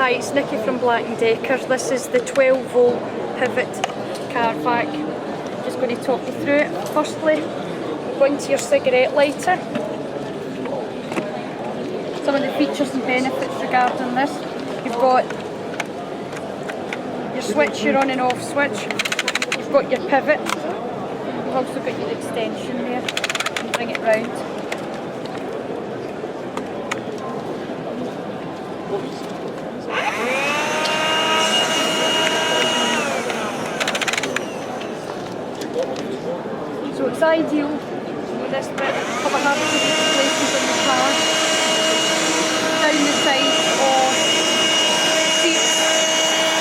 Hi, it's Nikki from Black & Decker. This is the 12 volt pivot car vac. Just going to talk you through it. Firstly, go into your cigarette lighter. Some of the features and benefits regarding this. You've got your switch, your on and off switch. You've got your pivot. You've also got your extension there. You bring it round. So it's ideal with this bit of a habit of places in the car. Down the side of seats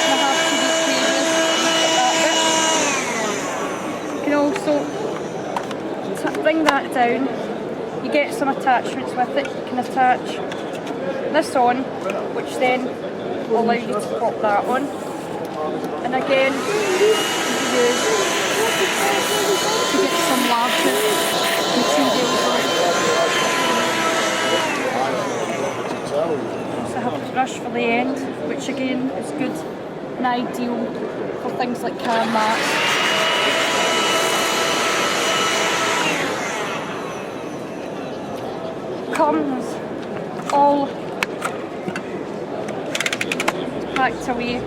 and a half TV cables at that bit. You can also bring that down. You get some attachments with it. You can attach this on, which then will allow you to pop that on. And again, you use to get some larger materials on. Also have a brush for the end, which again is good and ideal for things like car mats. Comes all packed away